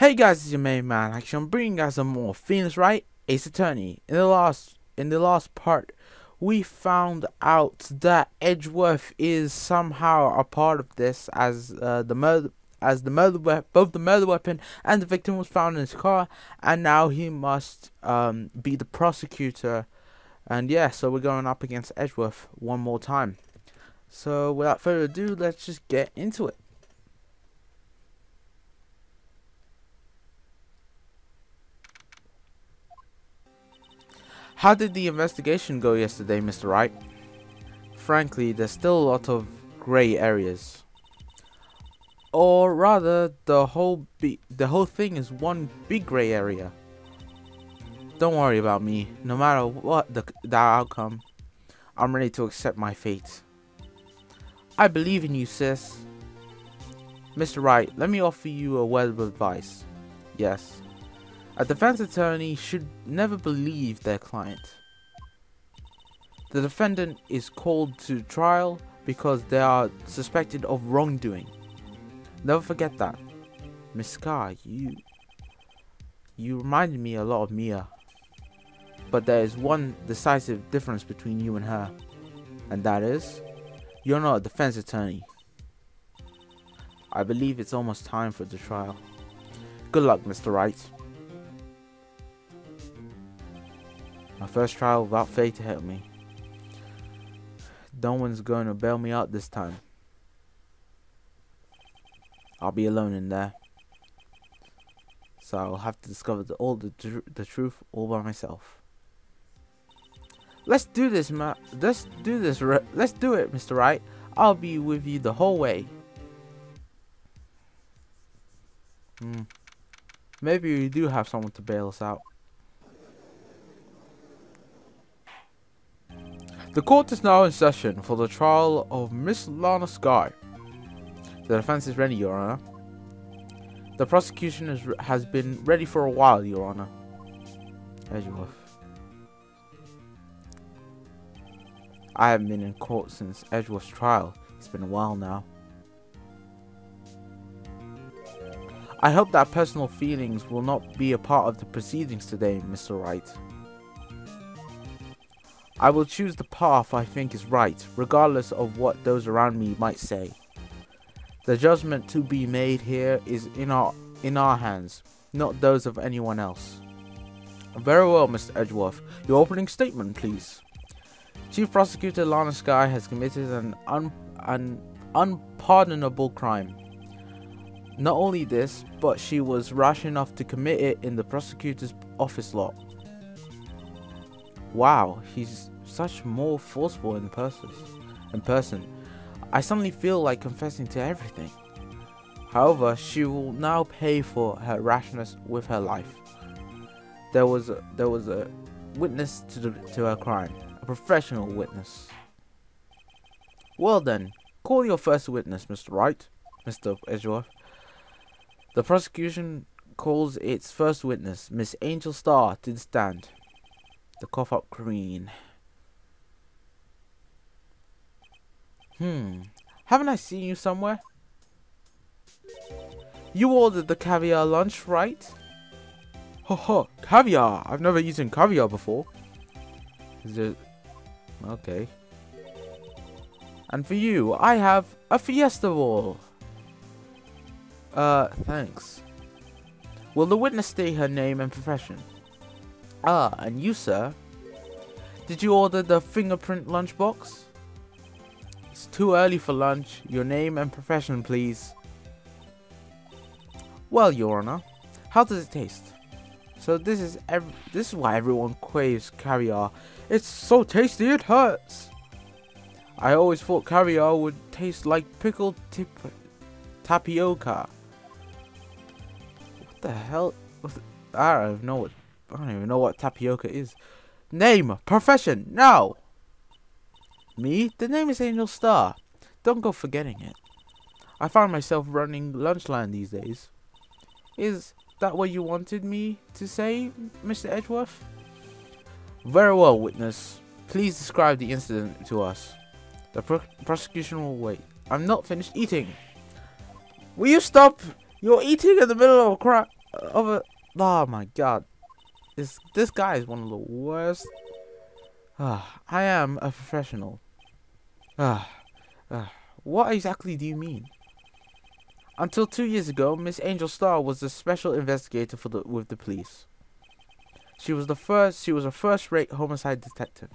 Hey guys, it's your main man. Actually, I'm bringing you guys some more Phoenix Wright, Ace Attorney. In the last part, we found out that Edgeworth is somehow a part of this, as both the murder weapon and the victim was found in his car, and now he must be the prosecutor. And yeah, so we're going up against Edgeworth one more time. So without further ado, let's just get into it. How did the investigation go yesterday, Mr. Wright? Frankly, there's still a lot of grey areas. Or rather, the whole thing is one big grey area. Don't worry about me. No matter what the outcome, I'm ready to accept my fate. I believe in you, sis. Mr. Wright, let me offer you a word of advice. Yes. A defense attorney should never believe their client. The defendant is called to trial because they are suspected of wrongdoing. Never forget that. Miss Scar, you reminded me a lot of Mia. But there is one decisive difference between you and her. And that is, you're not a defense attorney. I believe it's almost time for the trial. Good luck, Mr. Wright. My first trial without fate to help me. No one's going to bail me out this time. I'll be alone in there. So I'll have to discover the truth all by myself. Let's do this, Let's do it, Mr. Wright. I'll be with you the whole way. Maybe we do have someone to bail us out. The court is now in session for the trial of Miss Lana Sky. The defense is ready, Your Honor. The prosecution has been ready for a while, Your Honor. Edgeworth. I haven't been in court since Edgeworth's trial. It's been a while now. I hope that personal feelings will not be a part of the proceedings today, Mr. Wright. I will choose the path I think is right, regardless of what those around me might say. The judgment to be made here is in our hands, not those of anyone else. Very well, Mr. Edgeworth. Your opening statement, please. Chief Prosecutor Lana Sky has committed an unpardonable crime. Not only this, but she was rash enough to commit it in the prosecutor's office lot. Wow, he's such more forceful in person. I suddenly feel like confessing to everything. However, she will now pay for her rashness with her life. There was a witness to her crime, a professional witness. Well then, call your first witness, Mr. Wright, Mr. Edgeworth. The prosecution calls its first witness, Miss Angel Starr, to the stand. The cough-up queen. Haven't I seen you somewhere? You ordered the caviar lunch, right? Ho, caviar! I've never eaten caviar before. Is it... Okay. And for you, I have a fiesta ball. Thanks. Will the witness state her name and profession? Ah, and you, sir? Did you order the fingerprint lunchbox? It's too early for lunch. Your name and profession, please. Well, Your Honor, how does it taste? So this is why everyone craves caviar. It's so tasty it hurts. I always thought caviar would taste like pickled tapioca. What the hell? I don't even know what tapioca is. Name, profession, now. Me? The name is Angel Starr. Don't go forgetting it. I find myself running Lunchland these days. Is that what you wanted me to say, Mr. Edgeworth? Very well, witness. Please describe the incident to us. The prosecution will wait. I'm not finished eating. Will you stop? You're eating in the middle of a Oh my god. This guy is one of the worst. I am a professional. Ah, what exactly do you mean? Until 2 years ago, Miss Angel Starr was the special investigator with the police. She was a first-rate homicide detective.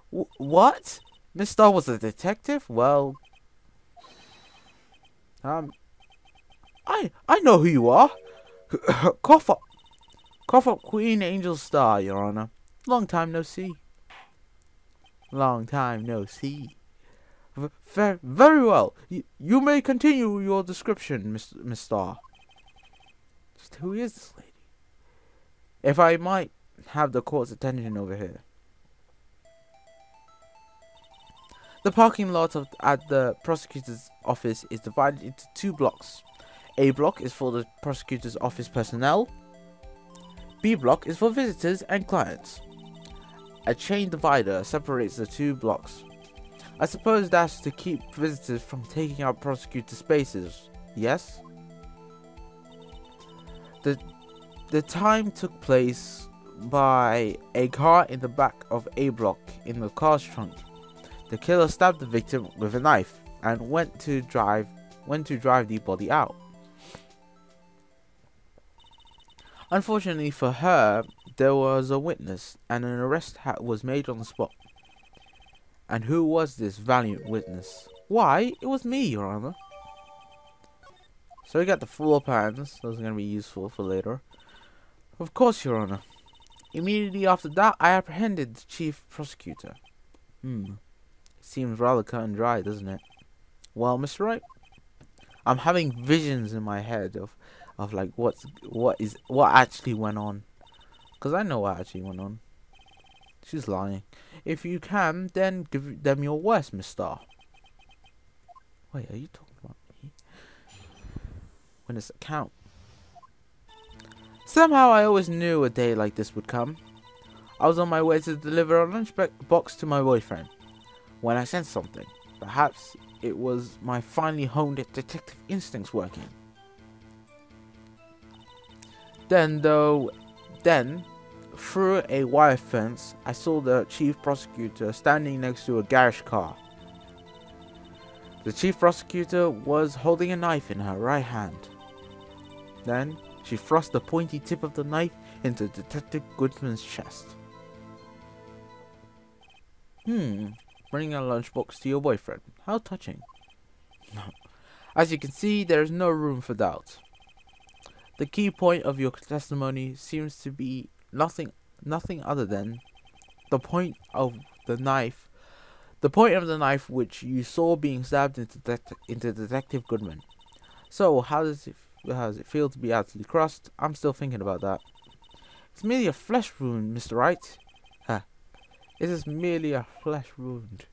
What? Miss Starr was a detective? Well, I know who you are. cough up, Queen Angel Starr, Your Honor. Long time no see. Long time no see. Very well. You may continue your description, Miss Starr. Just who is this lady? If I might have the court's attention over here. The parking lot at the prosecutor's office is divided into 2 blocks. A block is for the prosecutor's office personnel. B block is for visitors and clients. A chain divider separates the 2 blocks. I suppose that's to keep visitors from taking up prosecutor spaces, yes? The time took place by a car in the back of A block in the car's trunk. The killer stabbed the victim with a knife and went to drive the body out. Unfortunately for her, there was a witness and an arrest was made on the spot. And who was this valiant witness? Why, it was me, Your Honor. So we got the floor plans. Those are going to be useful for later. Of course, Your Honor. Immediately after that, I apprehended the chief prosecutor. Seems rather cut and dry, doesn't it? Well, Mr. Wright, I'm having visions in my head of like what actually went on. Because I know what actually went on. She's lying. If you can, then give them your worst, Miss Starr. Wait, are you talking about me? When does it count? Somehow I always knew a day like this would come. I was on my way to deliver a lunch box to my boyfriend when I sensed something. Perhaps it was my finely honed detective instincts working. Then, through a wire fence, I saw the chief prosecutor standing next to a garage car. The chief prosecutor was holding a knife in her right hand. Then, she thrust the pointy tip of the knife into Detective Goodman's chest. Bringing a lunchbox to your boyfriend. How touching. As you can see, there is no room for doubt. The key point of your testimony seems to be nothing other than the point of the knife. The point of the knife which you saw being stabbed into Detective Goodman. So, how does it feel to be utterly crushed? I'm still thinking about that. It's merely a flesh wound, Mr. Wright. It is merely a flesh wound.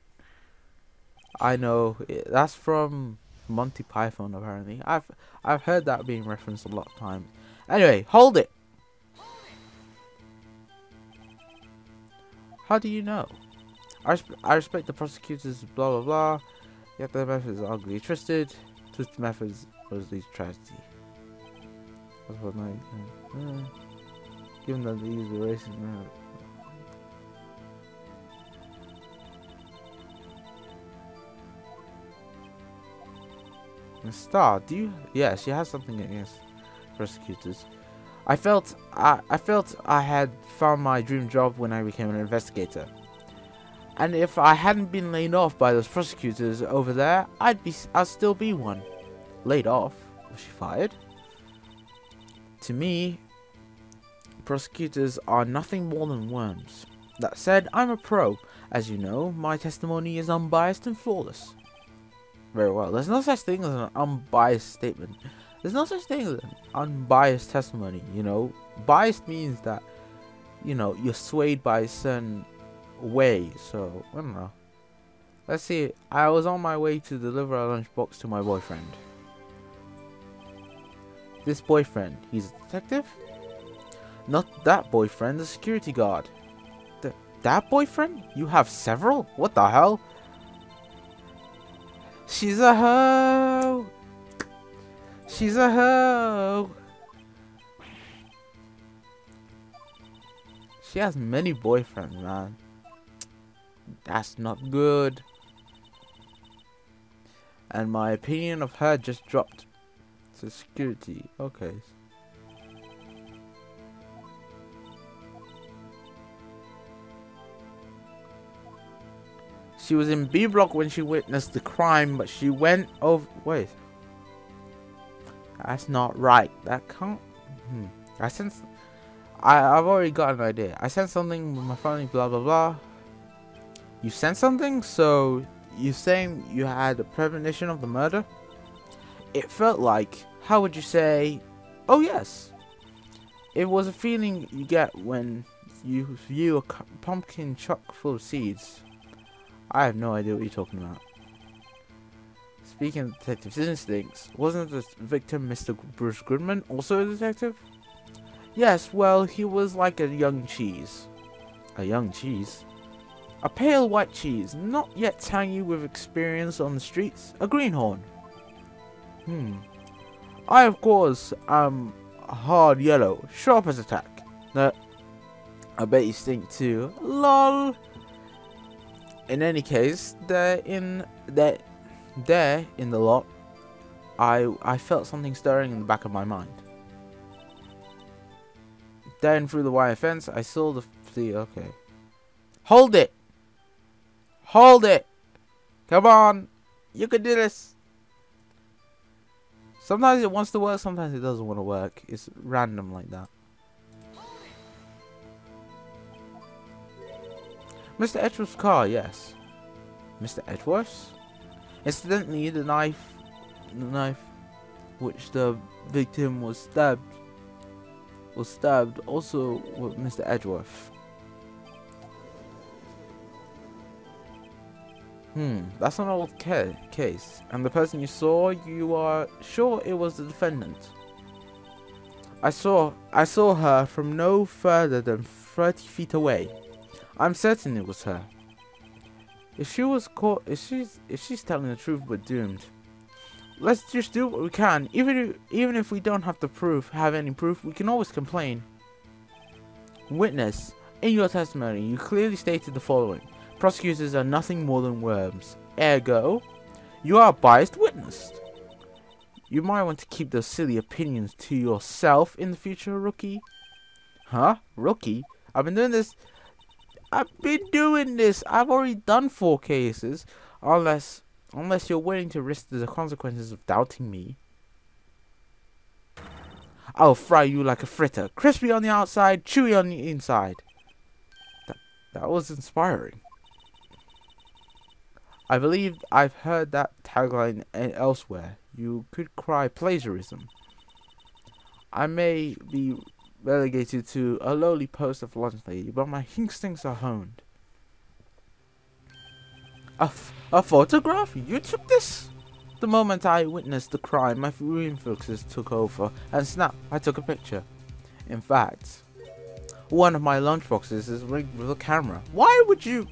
I know, that's from Monty Python apparently. I've heard that being referenced a lot of times. Anyway, hold it! How do you know? I respect the prosecutors, blah blah blah. Yet their methods are ugly, twisted methods was least tragedy. That's what given that they use the racing. Miss Starr, do you? Yeah, she has something against prosecutors. I felt I had found my dream job when I became an investigator. And if I hadn't been laid off by those prosecutors over there, I'd still be one. Laid off? Was she fired? To me, prosecutors are nothing more than worms. That said, I'm a pro. As you know, my testimony is unbiased and flawless. Very well. There's no such thing as an unbiased statement. There's no such thing as an unbiased testimony, you know. Biased means that, you know, you're swayed by a certain way. So, I don't know. Let's see. I was on my way to deliver a lunchbox to my boyfriend. This boyfriend, he's a detective? Not that boyfriend, the security guard. That boyfriend? You have several? What the hell? She's a hoe. She's a hoe. She has many boyfriends, man. That's not good. And my opinion of her just dropped to security. Okay. She was in B block when she witnessed the crime, but she went over. Wait. That's not right. That can't. I sense. I've already got an idea. I sensed something with my family. Blah blah blah. You sensed something? So you saying you had a premonition of the murder? It felt like. How would you say? Oh yes. It was a feeling you get when you view a pumpkin chock full of seeds. I have no idea what you're talking about. Speaking of detectives' instincts, wasn't the victim Mr. Bruce Goodman also a detective? Yes, well, he was like a young cheese. A young cheese? A pale white cheese, not yet tangy with experience on the streets. A greenhorn. I, of course, am hard yellow, sharp as a tack. No, I bet you stink too. LOL. In any case, there in the lot, I felt something stirring in the back of my mind. Then through the wire fence, I saw the okay. Hold it! Hold it! Come on! You can do this! Sometimes it wants to work, sometimes it doesn't want to work. It's random like that. Mr. Edgeworth's car, yes. Mr. Edgeworth's? Incidentally, the knife which the victim was stabbed also with Mr. Edgeworth. That's an old case. And the person you saw, you are sure it was the defendant? I saw her from no further than 30 feet away. I'm certain it was her. If she was caught, if she's telling the truth, we're doomed. Let's just do what we can. Even if we don't have any proof, we can always complain. Witness, in your testimony, you clearly stated the following: prosecutors are nothing more than worms. Ergo, you are a biased witness. You might want to keep those silly opinions to yourself in the future, rookie. Huh? Rookie? I've been doing this. I've already done 4 cases. Unless you're willing to risk the consequences of doubting me. I'll fry you like a fritter. Crispy on the outside, chewy on the inside. That was inspiring. I believe I've heard that tagline elsewhere. You could cry plagiarism. I may be relegated to a lowly post of lunch lady, but my instincts are honed. A photograph? You took this? The moment I witnessed the crime, my reflexes took over, and snap, I took a picture. In fact, one of my lunchboxes is rigged with a camera. Why would you?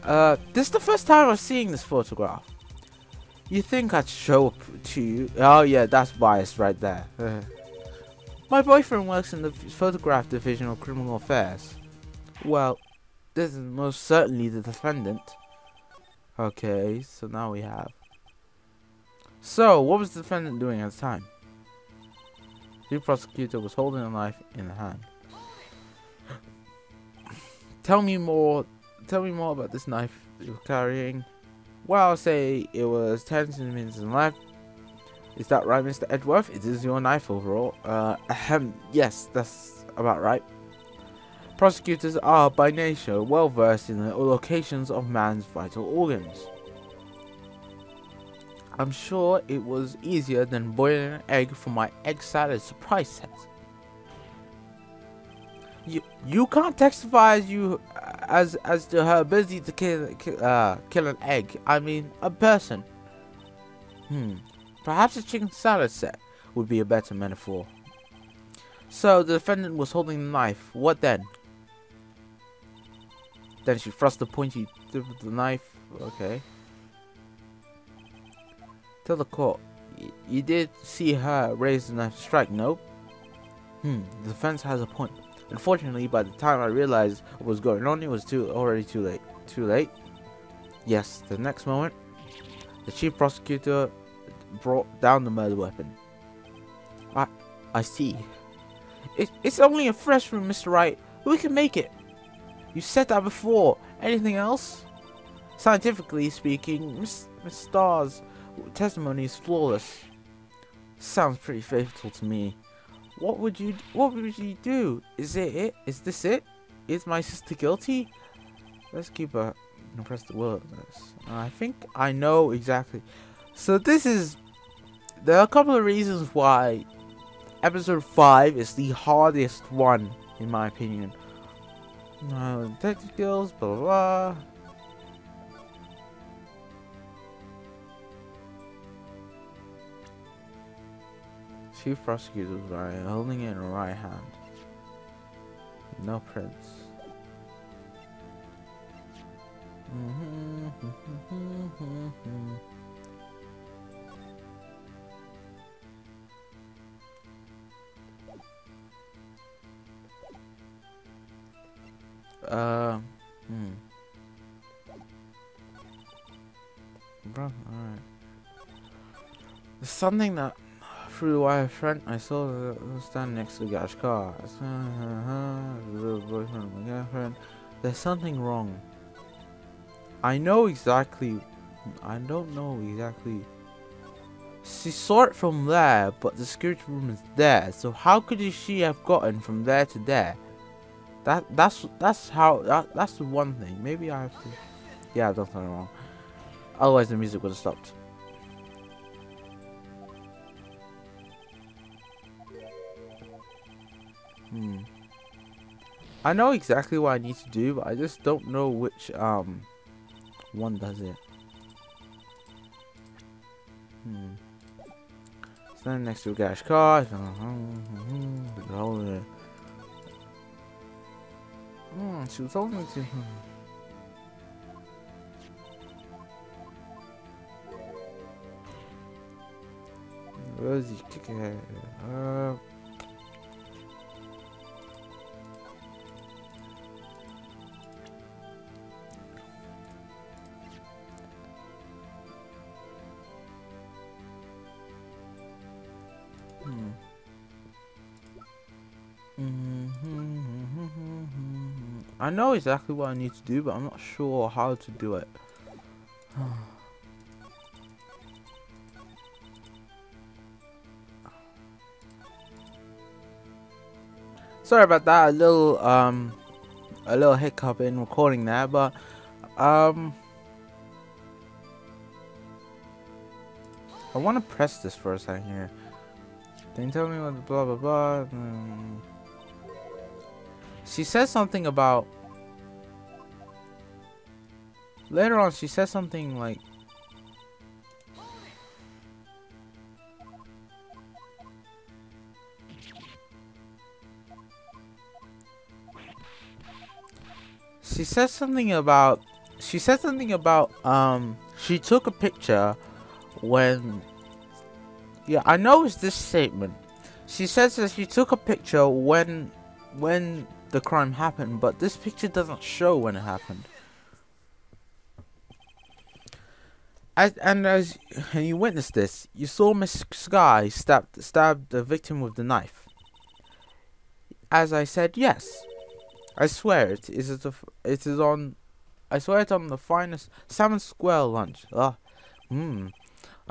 This is the first time I'm seeing this photograph. You think I'd show up to you? Oh yeah, that's biased right there. My boyfriend works in the photograph division of criminal affairs. Well, this is most certainly the defendant. Okay, so now we have. So, what was the defendant doing at the time? The prosecutor was holding a knife in the hand. Tell me more about this knife you're carrying. Well, I'll say it was 10 centimeters in length. Is that right, Mr. Edgeworth? It is your knife overall. Yes, that's about right. Prosecutors are, by nature, well versed in the locations of man's vital organs. I'm sure it was easier than boiling an egg for my egg salad surprise set. You can't testify as to her ability to kill an egg. I mean, a person. Perhaps a chicken salad set would be a better metaphor. So the defendant was holding the knife. What then? Then she thrust the pointy tip of the knife. Okay. Tell the court. You did see her raise the knife to strike, no? The defense has a point. Unfortunately, by the time I realized what was going on, it was already too late. Too late? Yes, the next moment, the chief prosecutor brought down the murder weapon. I see. It's only a fresh room, Mr. Wright. We can make it. You said that before. Anything else? Scientifically speaking, Miss Starr's testimony is flawless. Sounds pretty faithful to me. What would you do? Is this it? Is my sister guilty? Let's keep a press the word on this. I think I know exactly. So there are a couple of reasons why episode 5 is the hardest one, in my opinion. Detective skills, blah blah blah. Chief prosecutor's right, holding it in her right hand. No prints. Bro, alright. There's something that through the wire front I saw the stand next to the garage car. The little boyfriend of my girlfriend. There's something wrong. I don't know exactly. She saw it from there, but the security room is there. So how could she have gotten from there to there? That's the one thing. Maybe I have to. Yeah, I've done something wrong. Otherwise, the music would have stopped. I know exactly what I need to do, but I just don't know which one does it. Standing next to a garage car. She was holding it to him. Rosie, kick her. I know exactly what I need to do, but I'm not sure how to do it. Sorry about that, a little hiccup in recording there, but I want to press this for a second here. Can you tell me what the blah blah blah? She says something about later on. She says something like she took a picture when I know it's this statement. She says that she took a picture when the crime happened, but this picture doesn't show when it happened. As you witnessed this, you saw Miss Sky stab the victim with the knife. As I said, yes. I swear it is on the finest salmon square lunch. I'm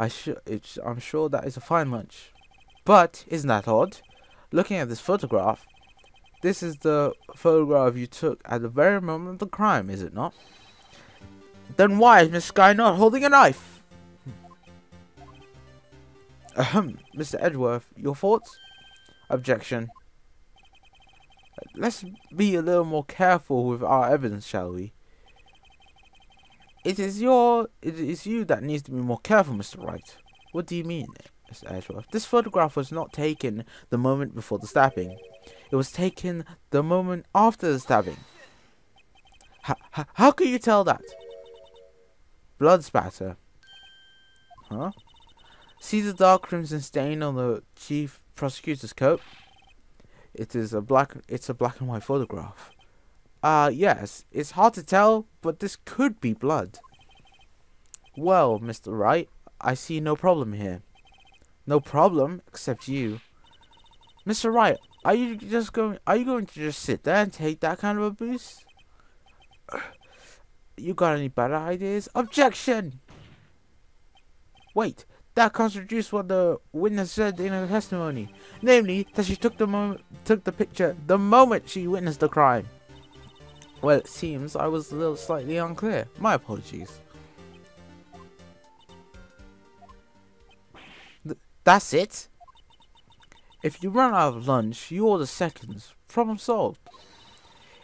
sure that is a fine lunch. But isn't that odd? Looking at this photograph, this is the photograph you took at the very moment of the crime, is it not? Then why is Miss Sky not holding a knife? Mr. Edgeworth, your thoughts? Objection. Let's be a little more careful with our evidence, shall we? It is you that needs to be more careful, Mr. Wright. What do you mean, Mr. Edgeworth? This photograph was not taken the moment before the stabbing. It was taken the moment after the stabbing. How can you tell that? Blood spatter. Huh? See the dark crimson stain on the chief prosecutor's coat? It's a black and white photograph. Yes, it's hard to tell, but this could be blood. Well, Mr. Wright, I see no problem here. No problem, except you. Mr. Wright, are you going to just sit there and take that kind of abuse? You got any better ideas? Objection! Wait, that contradicts what the witness said in her testimony, namely that she took the picture the moment she witnessed the crime. Well, it seems I was a little slightly unclear. My apologies. That's it? If you run out of lunch, you order seconds. Problem solved.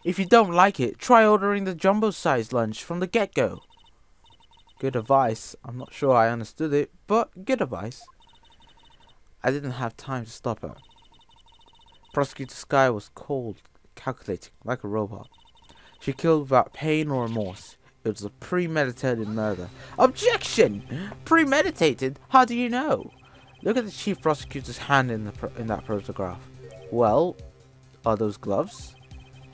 If you don't like it, try ordering the jumbo-sized lunch from the get-go. Good advice. I'm not sure I understood it, but good advice. I didn't have time to stop her. Prosecutor Sky was cold, calculating, like a robot. She killed without pain or remorse. It was a premeditated murder. Objection! Premeditated? How do you know? Look at the chief prosecutor's hand in that photograph. Well, are those gloves?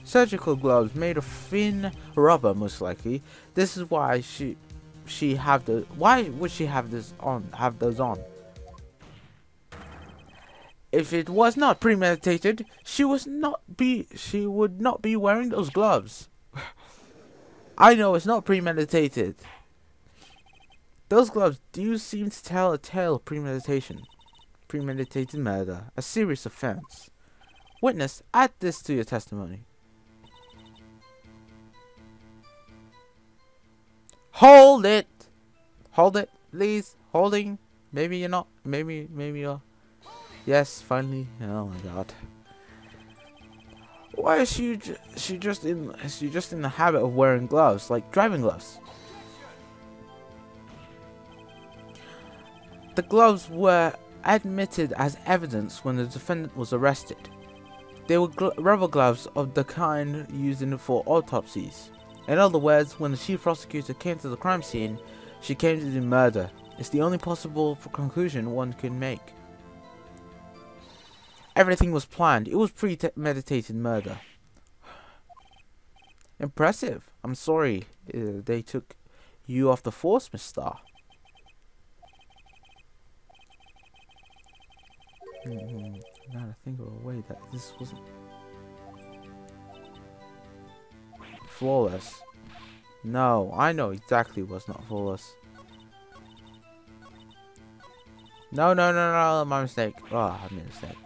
Surgical gloves made of thin rubber, most likely. This is why why would she have those on? If it was not premeditated, she would not be wearing those gloves. I know it's not premeditated. Those gloves do seem to tell a tale of premeditation. Premeditated murder, a serious offense. Witness, add this to your testimony. Hold it! Hold it, please. Holding. Maybe you're not. Maybe you're. Yes, finally. Oh my god. Why is she just in the habit of wearing gloves, like driving gloves? The gloves were admitted as evidence when the defendant was arrested. They were rubber gloves of the kind used for autopsies. In other words, when the chief prosecutor came to the crime scene, she came to do murder. It's the only possible conclusion one can make. Everything was planned. It was premeditated murder. Impressive. I'm sorry they took you off the force, Miss Starr. Now to think of a way that this wasn't flawless. No, I know exactly what's not flawless. No, my mistake. Oh, I made a mistake.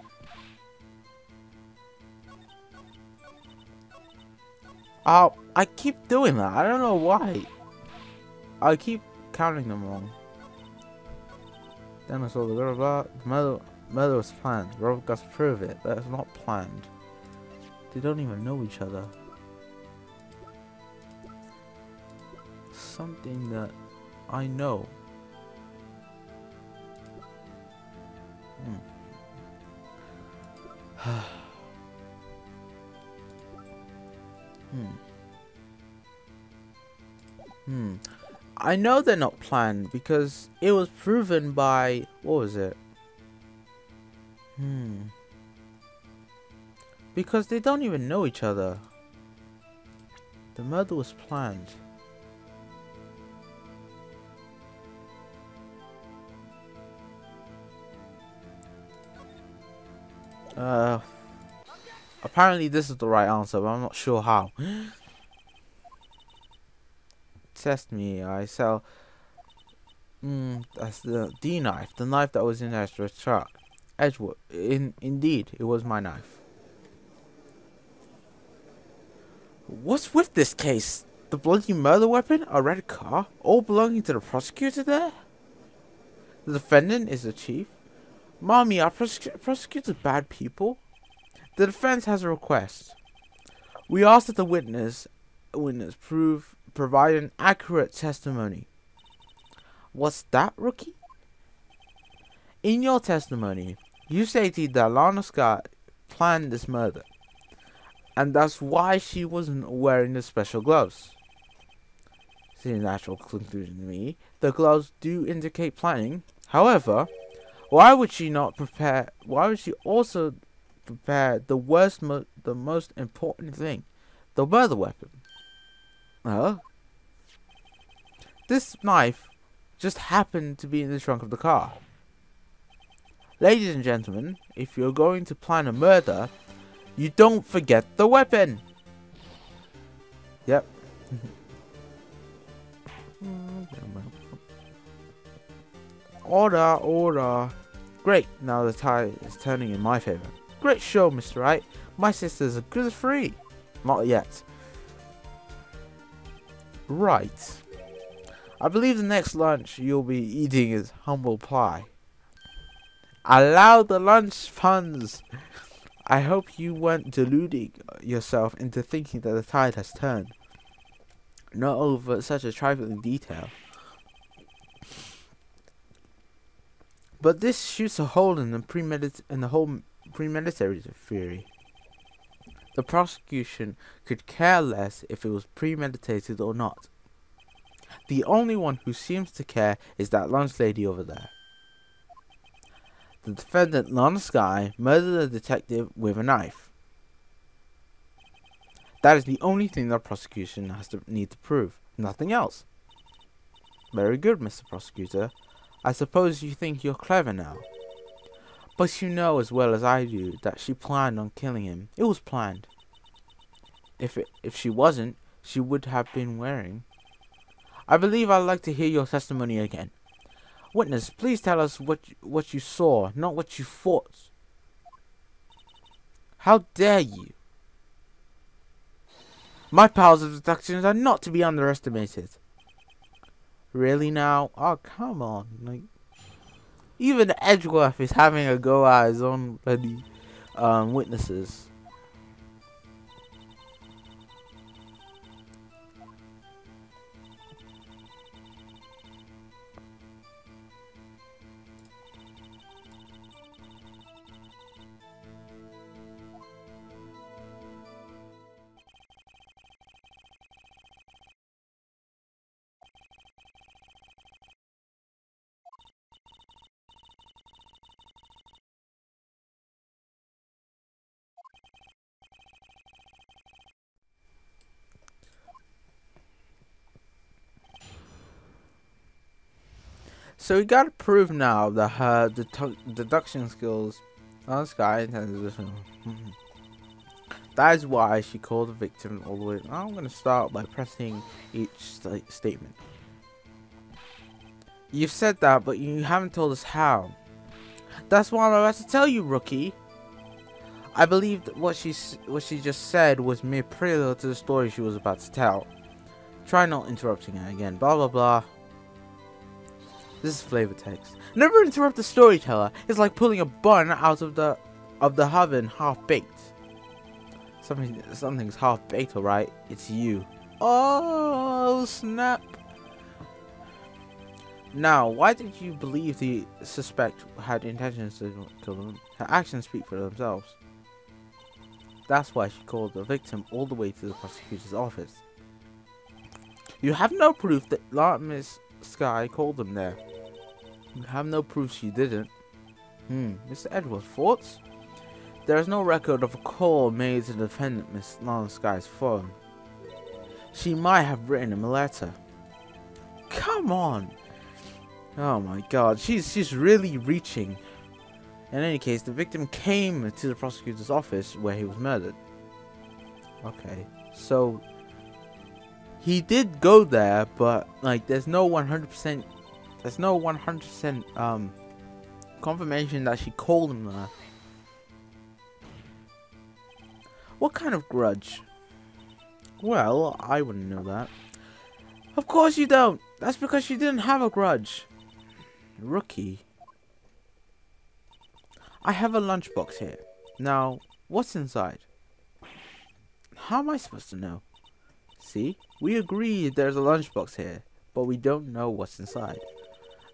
Oh, I keep doing that. I don't know why. I keep counting them wrong. Then I saw the murder was planned. Robert got to prove it, but it's not planned. They don't even know each other. Something that I know. I know they're not planned because it was proven by, what was it? Because they don't even know each other. The murder was planned. Apparently this is the right answer, but I'm not sure how. Test me. I sell. That's the D knife, the knife that was in Ezra's truck. Edgewood. Indeed, it was my knife. What's with this case? The bloody murder weapon, a red car, all belonging to the prosecutor there? The defendant is the chief. Mommy, are prosecutors bad people? The defense has a request. We ask that the witness provide an accurate testimony. What's that, rookie? In your testimony, you stated that Lana Scott planned this murder, and that's why she wasn't wearing the special gloves. Seems a natural conclusion to me. The gloves do indicate planning. However, why would she also prepare the the most important thing, the murder weapon. Oh? This knife just happened to be in the trunk of the car. Ladies and gentlemen, if you're going to plan a murder, you don't forget the weapon. Yep. Order, order. Great, now the tide is turning in my favor. Great show, Mr. Wright. My sister's as good as free. Not yet. Right. I believe the next lunch you'll be eating is humble pie. Allow the lunch funds. I hope you weren't deluding yourself into thinking that the tide has turned. Not over such a trifling detail. But this shoots a hole in the whole premeditated theory. The prosecution could care less if it was premeditated or not. The only one who seems to care is that lunch lady over there. The defendant, Lana Skye, murdered a detective with a knife. That is the only thing the prosecution need to prove. Nothing else. Very good, Mr. Prosecutor. I suppose you think you're clever now. But you know as well as I do that she planned on killing him. It was planned. If she wasn't, she would have been wearing. I believe I'd like to hear your testimony again. Witness, please tell us what you saw, not what you thought. How dare you? My powers of deduction are not to be underestimated. Really now? Oh, come on. Like, even Edgeworth is having a go at his own bloody witnesses. So we gotta prove now that her deduction skills on Sky. That is why she called the victim all the way. I'm gonna start by pressing each statement. You've said that, but you haven't told us how. That's what I'm about to tell you, rookie. I believe that what she just said was mere prelude to the story she was about to tell. Try not interrupting her again. Blah blah blah. This is flavor text. Never interrupt the storyteller. It's like pulling a bun out of the oven half baked. Something's half baked, alright. It's you. Oh snap! Now, why did you believe the suspect had intentions to kill them? Her actions speak for themselves. That's why she called the victim all the way to the prosecutor's office. You have no proof that Miss Skye called them there. You have no proof she didn't. Mr. Edwards, thoughts? There is no record of a call made to the defendant Miss Lana Skye's phone. She might have written him a letter. Come on! Oh my god, she's really reaching. In any case, the victim came to the prosecutor's office where he was murdered. Okay, so he did go there, but like there's no 100% confirmation that she called him there. What kind of grudge? Well, I wouldn't know that. Of course you don't. That's because she didn't have a grudge. Rookie. I have a lunchbox here. Now, what's inside? How am I supposed to know? See, we agree there's a lunchbox here, but we don't know what's inside.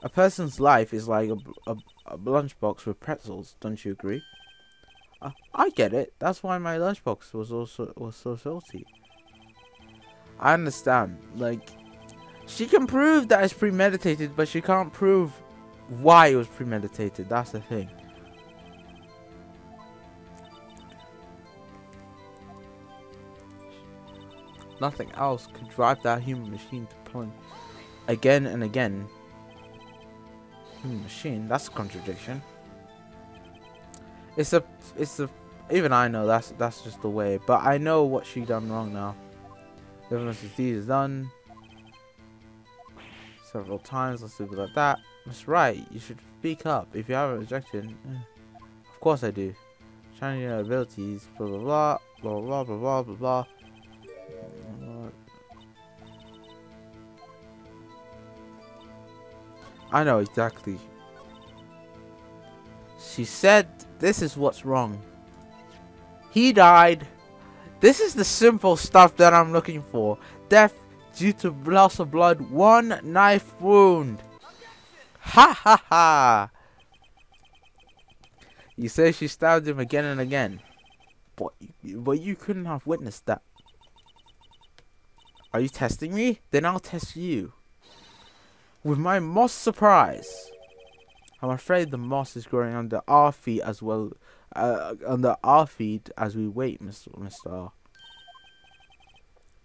A person's life is like a lunchbox with pretzels, don't you agree? I get it. That's why my lunchbox was so salty. I understand. Like, she can prove that it's premeditated, but she can't prove why it was premeditated. That's the thing. Nothing else could drive that human machine to point again and again. Human machine? That's a contradiction. It's a even I know that's just the way, but I know what she done wrong now. The evidence is done several times. Let's leave it like that. Mr. Wright, you should speak up if you have an objection. Of course I do. Shining your abilities, blah blah blah, blah blah blah blah blah blah. I know exactly. She said this is what's wrong. He died. This is the simple stuff that I'm looking for. Death due to loss of blood, 1 knife wound. Ha ha ha. You say she stabbed him again and again. But you couldn't have witnessed that. Are you testing me? Then I'll test you. With my moss surprise. I'm afraid the moss is growing under our feet as well. Under our feet as we wait, Mr. R.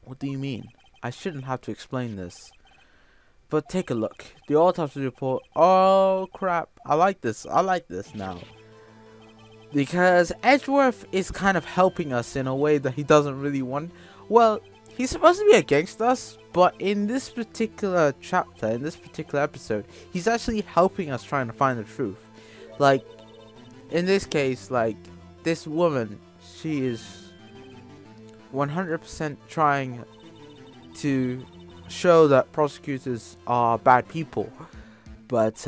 What do you mean? I shouldn't have to explain this. But take a look. The autopsy report. Oh crap. I like this. I like this now. Because Edgeworth is kind of helping us in a way that he doesn't really want. Well, he's supposed to be against us, but in this particular chapter, in this particular episode, he's actually helping us trying to find the truth. Like, in this case, like, this woman, she is 100% trying to show that prosecutors are bad people. But,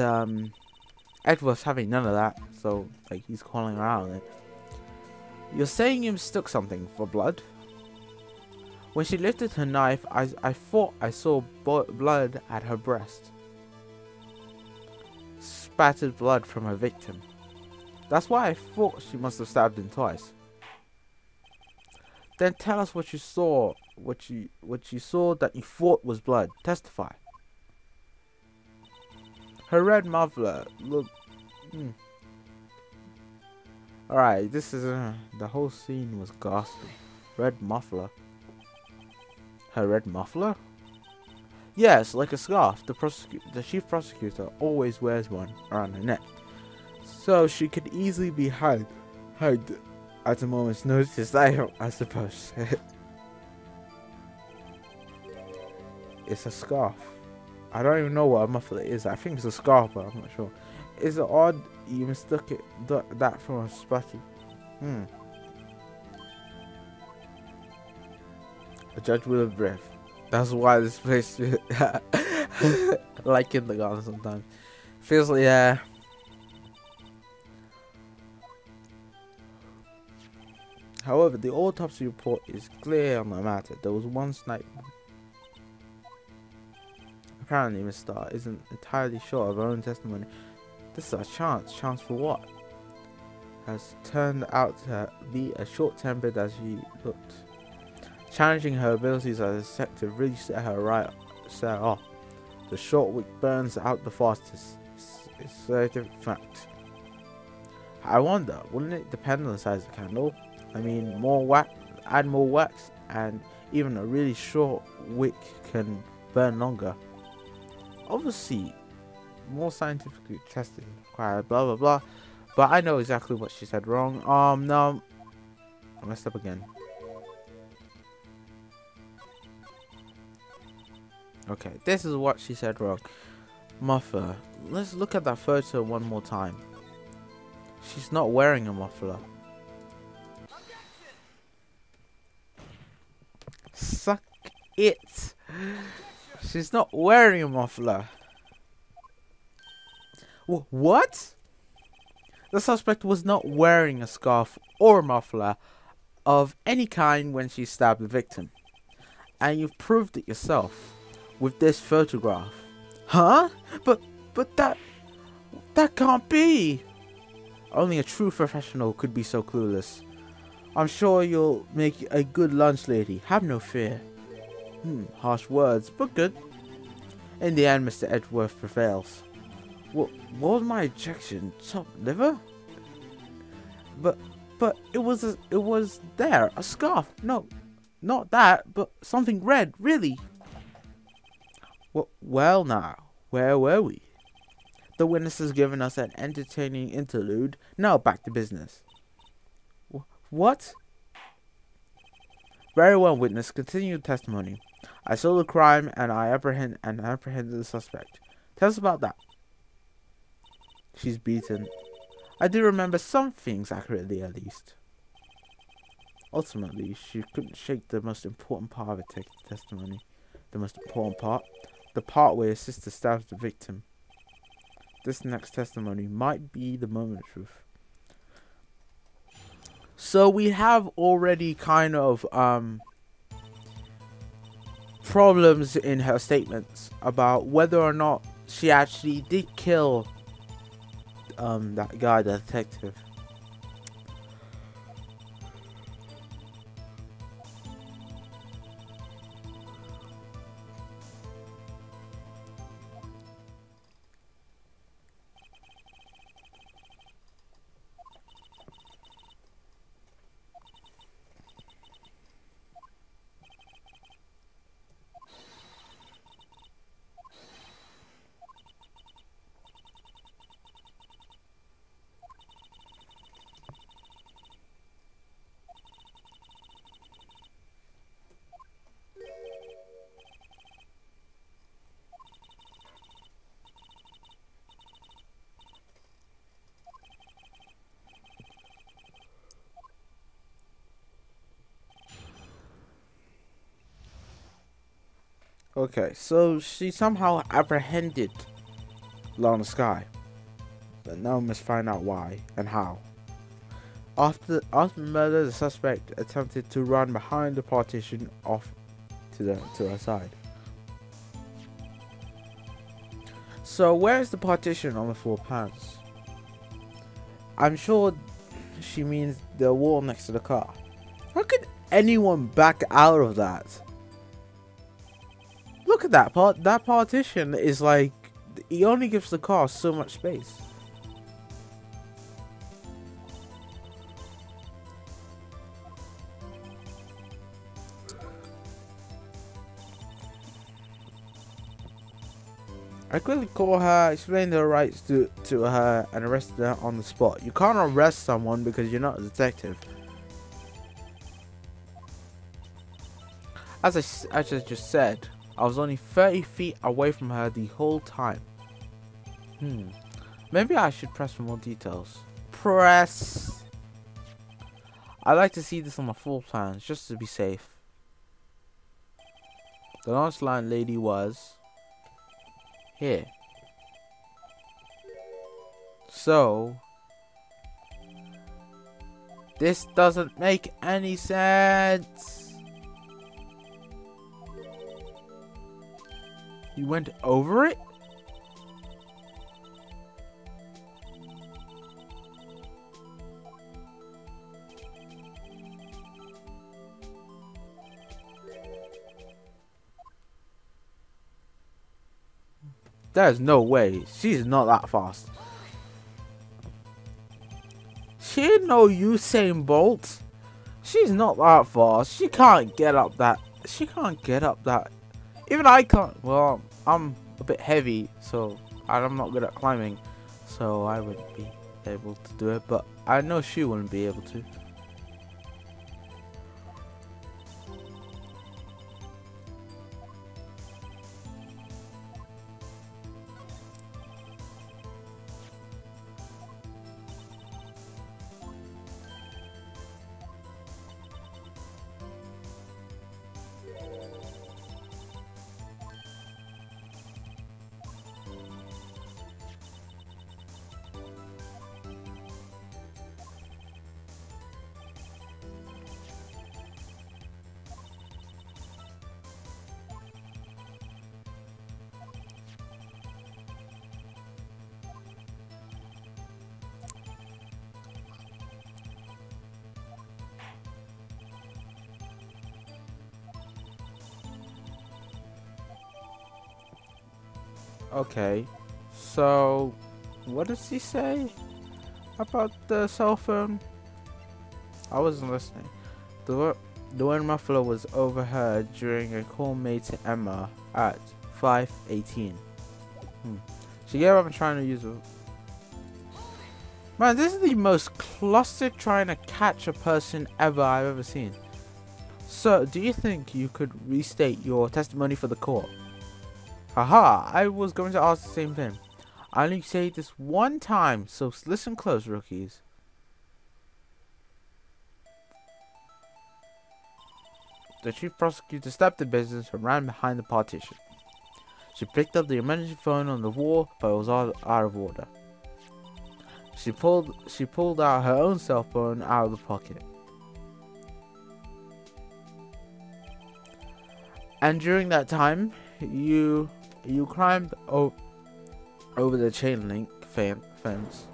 Edward's having none of that, so, like, he's calling around it. You're saying you mistook something for blood? When she lifted her knife, I thought I saw blood at her breast. Spattered blood from her victim. That's why I thought she must have stabbed him twice. Then tell us what you saw, what you saw that you thought was blood. Testify. Her red muffler. Look. Alright, this is the whole scene was ghastly. Red muffler. Her red muffler? Yes, like a scarf. The chief prosecutor always wears one around her neck, so she could easily be hugged at a moment's notice. I suppose. It's a scarf. I don't even know what a muffler is. I think it's a scarf, but I'm not sure. Is it odd you mistook that from a spatty? A judge will have breath. That's why this place like kindergarten sometimes. Feels like, yeah. However, the autopsy report is clear on the matter. There was one snipe. Apparently, Miss Starr isn't entirely sure of her own testimony. This is a chance. Chance for what? Has turned out to be as short-tempered as she looked. Challenging her abilities as a detective really set her off. The short wick burns out the fastest. It's a scientific fact. I wonder, wouldn't it depend on the size of the candle? I mean, add more wax, and even a really short wick can burn longer. Obviously, more scientifically tested, required, blah blah blah. But I know exactly what she said wrong. No, I messed up again. Okay, this is what she said wrong. Muffler. Let's look at that photo one more time. She's not wearing a muffler. Suck it. She's not wearing a muffler. What? The suspect was not wearing a scarf or a muffler of any kind when she stabbed the victim. And you've proved it yourself with this photograph. Huh? But that can't be. Only a true professional could be so clueless. I'm sure you'll make a good lunch lady. Have no fear. Harsh words, but good. In the end, Mr. Edgeworth prevails. What was my objection? Top liver? But it was there, a scarf. No, Not that, but something red, really. Well now, where were we? The witness has given us an entertaining interlude. Now back to business. What? Very well, witness. Continue testimony. I saw the crime and I apprehended the suspect. Tell us about that. She's beaten. I do remember some things accurately, at least. Ultimately, she couldn't shake the most important part of her testimony. The most important part? The part where her sister stabs the victim. This next testimony might be the moment of truth. So we have already kind of problems in her statements about whether or not she actually did kill that guy, the detective. Okay, so she somehow apprehended Lana Sky, but now we must find out why and how. After the murder, the suspect attempted to run behind the partition off to her side. So where is the partition on the floor plans? I'm sure she means the wall next to the car. How could anyone back out of that? Look at that part. That partition is like, it only gives the car so much space. I quickly called her, explained her rights to her, and arrested her on the spot. You can't arrest someone because you're not a detective. As I just said, I was only 30 feet away from her the whole time. Maybe I should press for more details. Press! I'd like to see this on my floor plans, just to be safe. The last line lady was here. So this doesn't make any sense. You went over it? There's no way. She's not that fast. She ain't no Usain Bolt. She's not that fast. She can't get up that. She can't get up that. Even I can't. Well, I'm a bit heavy, so I'm not good at climbing, so I wouldn't be able to do it. But I know she wouldn't be able to. Okay, so what does he say about the cell phone? I wasn't listening. The wind muffler was overheard during a call made to Emma at 5:18. She gave up on trying to use it. Man, this is the most clustered trying to catch a person I've ever seen. So, do you think you could restate your testimony for the court? Haha, I was going to ask the same thing. I only say this one time, so listen close, rookies. The chief prosecutor stepped in business and ran behind the partition. She picked up the emergency phone on the wall, but it was out of order. She pulled out her own cell phone out of the pocket. And during that time, you climbed over the chain link fence.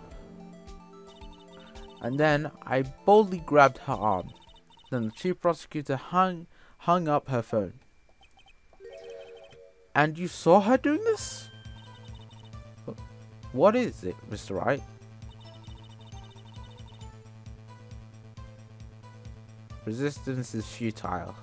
And then I boldly grabbed her arm. Then the chief prosecutor hung up her phone. And you saw her doing this? What is it, Mr. Wright? Resistance is futile.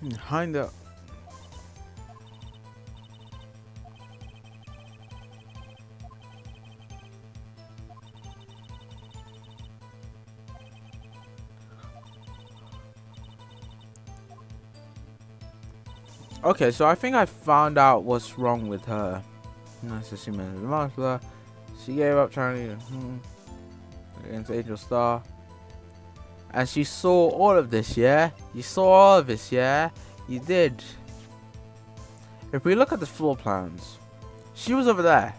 Behind the Okay, so I think I found out what's wrong with her. Nice to see Ms. Martha. She gave up trying to against Angel Star. And she saw all of this, yeah? You saw all of this, yeah? You did. If we look at the floor plans, she was over there.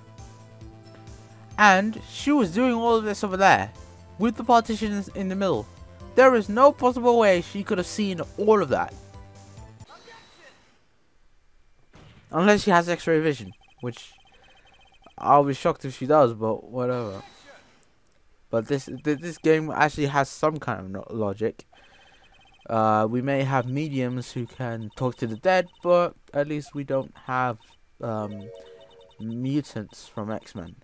And she was doing all of this over there. With the partitions in the middle. There is no possible way she could have seen all of that. Unless she has X-ray vision. Which, I'll be shocked if she does, but whatever. But this game actually has some kind of logic. We may have mediums who can talk to the dead, but at least we don't have mutants from X-Men.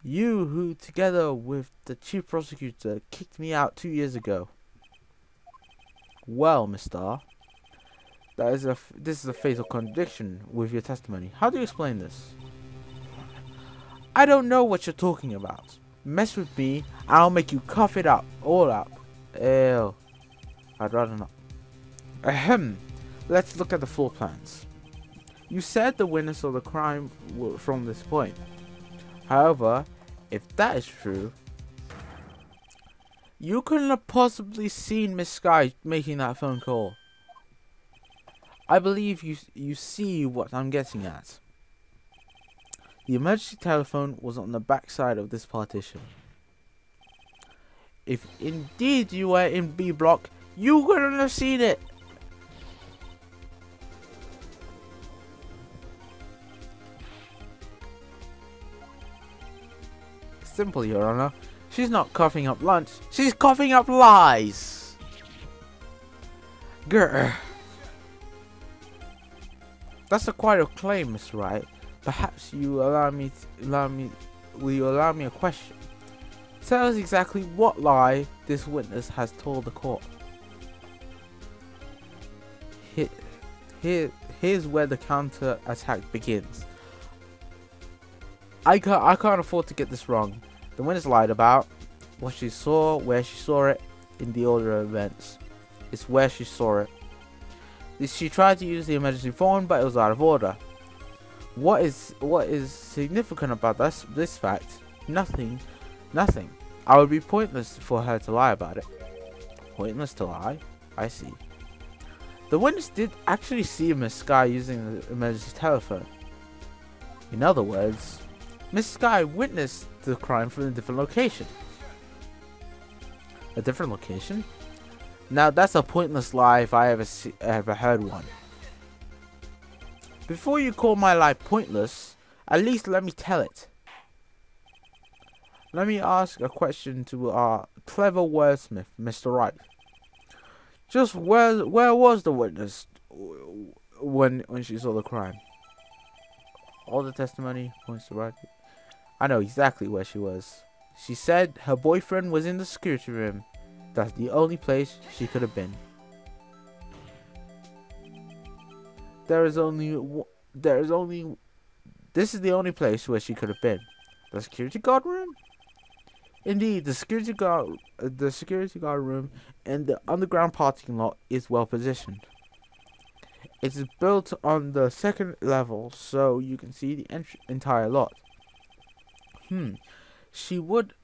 You, who together with the chief prosecutor, kicked me out 2 years ago. Well, Mr. This is a fatal contradiction with your testimony. How do you explain this? I don't know what you're talking about. Mess with me, I'll make you cough it up, all up. Ew. I'd rather not. Ahem. Let's look at the floor plans. You said the witness saw the crime from this point. However, if that is true, you couldn't have possibly seen Miss Sky making that phone call. I believe you see what I'm getting at. The emergency telephone was on the back side of this partition. If indeed you were in B block, you couldn't have seen it. Simple, Your Honor. She's not coughing up lunch. She's coughing up lies. Grr. That's quite a claim, Mr. Wright. Perhaps you will you allow me a question? Tell us exactly what lie this witness has told the court. Here's where the counter attack begins. I can't afford to get this wrong. The witness lied about what she saw, where she saw it, in the order of events. It's where she saw it. She tried to use the emergency phone, but it was out of order. What is significant about this fact? Nothing. I would be pointless for her to lie about it. Pointless to lie? I see. The witness did actually see Miss Sky using the emergency telephone. In other words, Miss Sky witnessed the crime from a different location. A different location? Now that's a pointless lie if I ever heard one. Before you call my lie pointless, at least let me tell it. Let me ask a question to our clever wordsmith, Mr. Wright. Just where was the witness when she saw the crime? All the testimony points to Wright. I know exactly where she was. She said her boyfriend was in the security room. That's the only place she could have been. This is the only place where she could have been. The security guard room? Indeed, the security guard room in the underground parking lot is well positioned. It is built on the second level, so you can see the entire lot. She would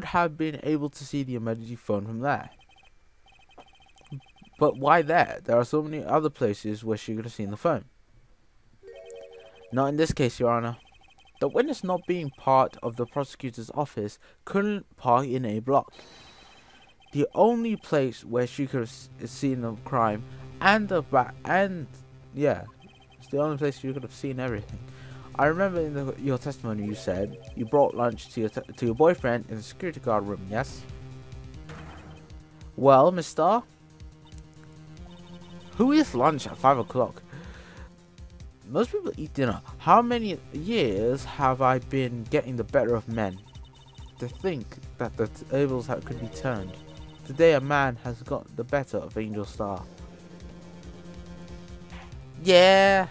have been able to see the emergency phone from there. But why there? There are so many other places where she could have seen the phone. Not in this case, Your Honor. The witness, not being part of the prosecutor's office, couldn't park in a block. The only place where she could have seen the crime it's the only place you could have seen everything. I remember in your testimony you said you brought lunch to your boyfriend in the security guard room, yes? Well, Miss Starr, who eats lunch at 5 o'clock? Most people eat dinner. How many years have I been getting the better of men? To think that the tables could be turned. Today a man has got the better of Angel Starr. Yeah.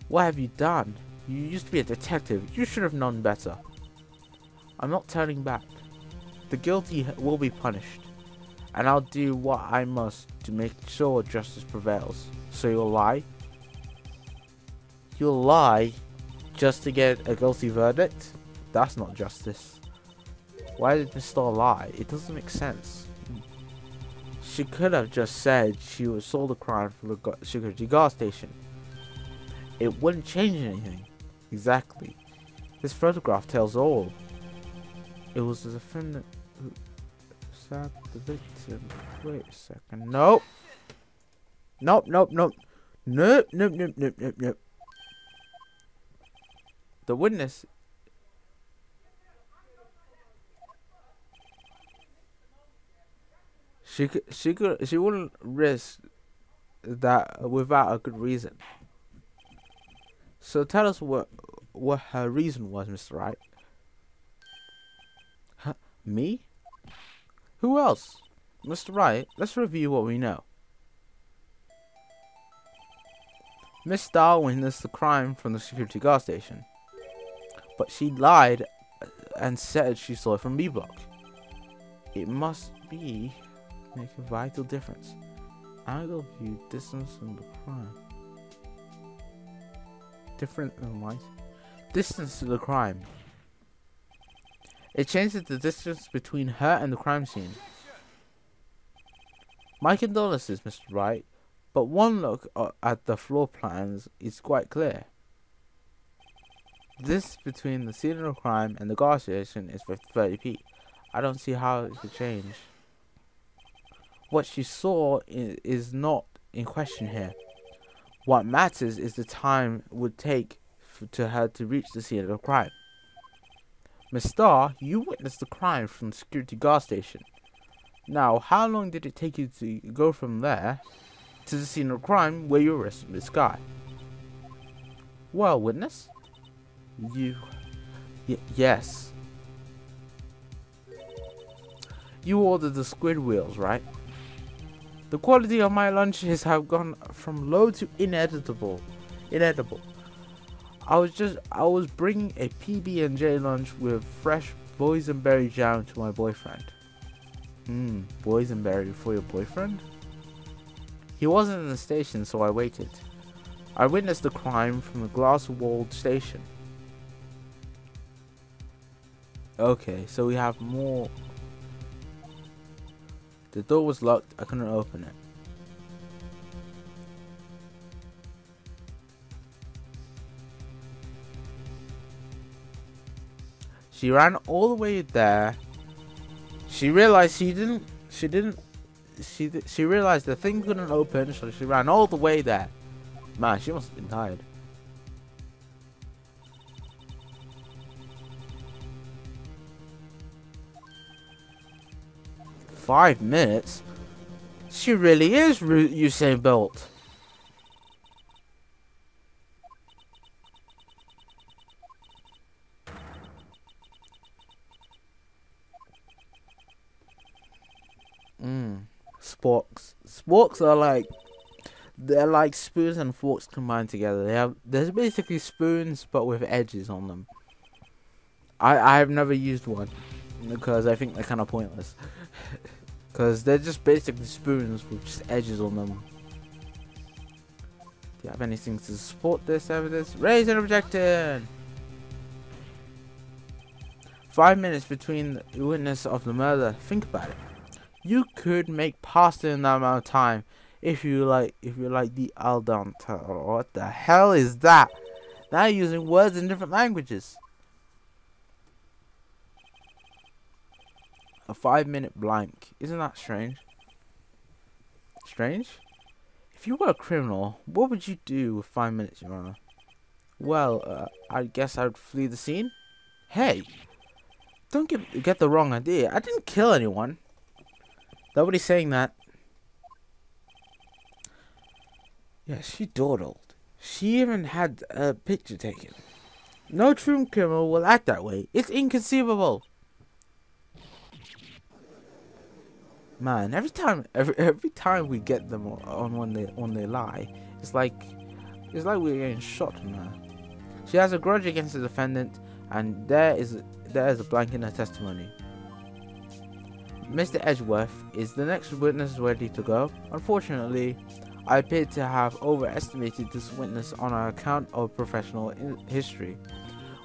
What have you done? You used to be a detective. You should have known better. I'm not turning back. The guilty will be punished. And I'll do what I must to make sure justice prevails. So you'll lie? You'll lie just to get a guilty verdict? That's not justice. Why did Miss Starr lie? It doesn't make sense. She could have just said she saw the crime from the security guard station. It wouldn't change anything. Exactly. This photograph tells all. It was the defendant who stabbed the victim. Wait a second. Nope. Nope. The witness. She wouldn't risk that without a good reason. So tell us what her reason was, Mr. Wright. Huh, me? Who else? Mr. Wright, let's review what we know. Miss Starr witnessed the crime from the security guard station. But she lied and said she saw it from B block. It must make a vital difference. Angle view, distance from the crime. Different in light. Distance to the crime. It changes the distance between her and the crime scene. My condolences, Mr. Wright, but one look at the floor plans is quite clear. This between the scene of the crime and the gas station is 30p. I don't see how it could change. What she saw is not in question here. What matters is the time it would take to her to reach the scene of the crime. Miss Starr, you witnessed the crime from the security guard station. Now, how long did it take you to go from there to the scene of the crime where you arrested Miss Sky? Well, witness? Yes. You ordered the squid wheels, right? The quality of my lunches have gone from low to inedible. I was bringing a PB&J lunch with fresh boysenberry jam to my boyfriend. Boysenberry for your boyfriend? He wasn't in the station, so I waited. I witnessed the crime from the glass-walled station. Okay, so we have more. The door was locked. I couldn't open it. She ran all the way there. She realized she realized the thing couldn't open, so she ran all the way there. Man, she must have been tired. "5 minutes? She really is Usain Bolt." Sporks. Sporks are like, they're like spoons and forks combined together. There's basically spoons but with edges on them. I have never used one because I think they're kind of pointless. Because they're just basically spoons with just edges on them. Do you have anything to support this evidence? Raise an objection! 5 minutes between the witness of the murder. Think about it. You could make pasta in that amount of time if you like the al dente. What the hell is that? Now you're using words in different languages. A 5-minute blank. Isn't that strange? Strange? If you were a criminal, what would you do with 5 minutes, Your Honor? Well, I guess I would flee the scene. Hey, don't get the wrong idea. I didn't kill anyone. Nobody's saying that. Yeah, she dawdled. She even had a picture taken. No true criminal will act that way. It's inconceivable. Man, every time we get them on when they lie, it's like we're getting shot from her. She has a grudge against the defendant, and there is a blank in her testimony. Mr. Edgeworth, is the next witness ready to go? Unfortunately, I appear to have overestimated this witness on account of professional history.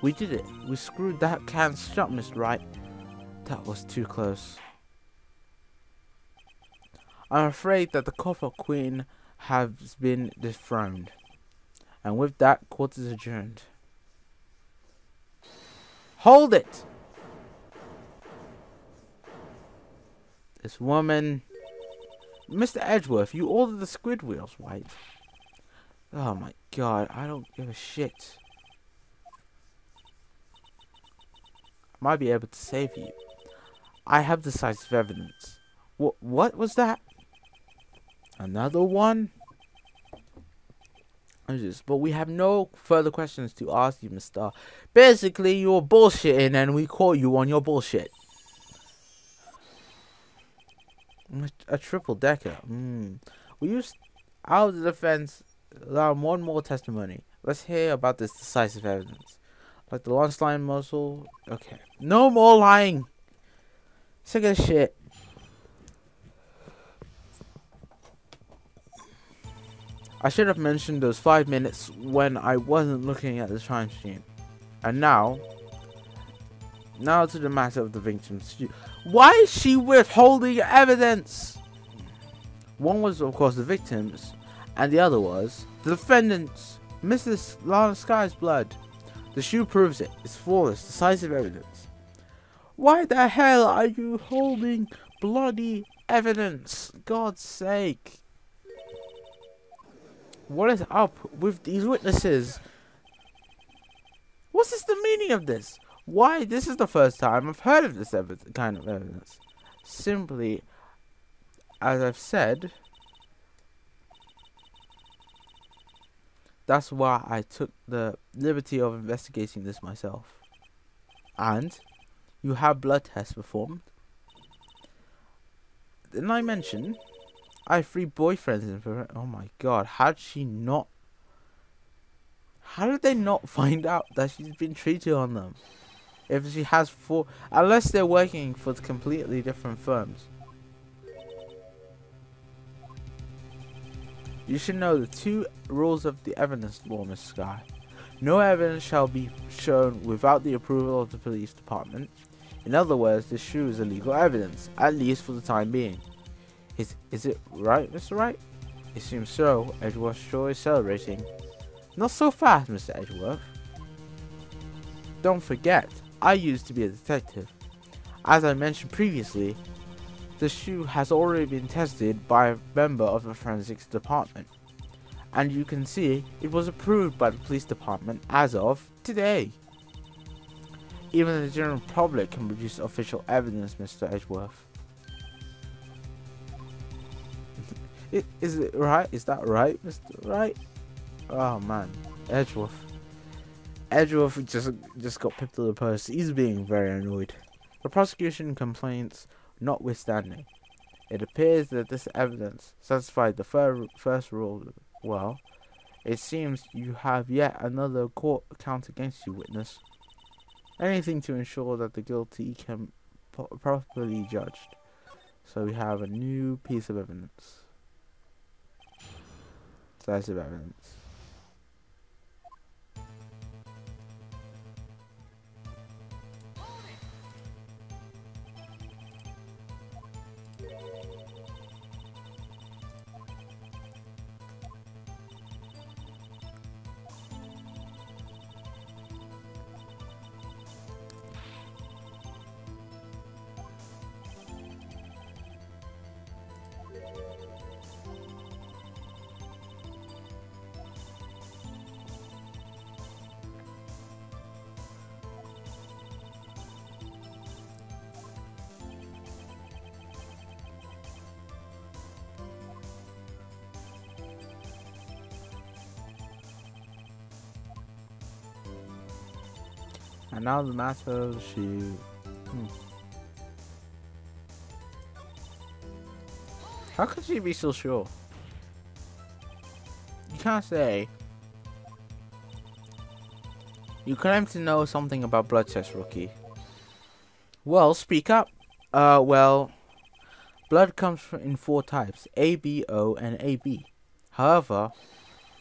We did it. We screwed that can shut, Mr. Wright. That was too close. I'm afraid that the Copper Queen has been dethroned. And with that, court is adjourned. Hold it! This woman... Mr. Edgeworth, you ordered the squid wheels, White. Oh my god, I don't give a shit. I might be able to save you. I have decisive evidence. What was that? Another one? But we have no further questions to ask you, Mr. Basically, you're bullshitting and we caught you on your bullshit. A triple decker. We used out of the defense allow one more testimony. Let's hear about this decisive evidence. Like the lunchline muscle. Okay. No more lying. Sick of this shit. I should have mentioned those 5 minutes when I wasn't looking at the time stream. And now to the matter of the victims. Why is she withholding evidence? One was, of course, the victims, and the other was the defendants. Mrs. Lana Sky's blood. The shoe proves it. It's flawless, decisive evidence. Why the hell are you holding bloody evidence? God's sake. What is up with these witnesses? What's the meaning of this? Why? This is the first time I've heard of this kind of evidence. Simply, as I've said, that's why I took the liberty of investigating this myself. And you have blood tests performed. Didn't I mention I have 3 boyfriends in for? Oh my god, how did they not find out that she's been cheating on them? If she has 4, unless they're working for completely different firms. You should know the 2 rules of the evidence law, Miss Sky. No evidence shall be shown without the approval of the police department. In other words, this shoe is illegal evidence, at least for the time being. Is it right, Mr. Wright? It seems so. Edgeworth sure is celebrating. Not so fast, Mr. Edgeworth. Don't forget, I used to be a detective. As I mentioned previously, the shoe has already been tested by a member of the forensics department. And you can see it was approved by the police department as of today. Even the general public can produce official evidence, Mr. Edgeworth. Is it right? Is that right, Mr. Wright? Oh man, Edgeworth. Edgeworth just got pipped to the post. He's being very annoyed. The prosecution complaints notwithstanding, it appears that this evidence satisfied the first rule. Well, it seems you have yet another court count against you, witness. Anything to ensure that the guilty can properly judged. So we have a new piece of evidence. Decisive evidence. And now the matter of the shoe. How could she be so sure? You can't say. You claim to know something about blood tests, rookie. Well, speak up. Well, blood comes in 4 types: A, B, O, and AB. However,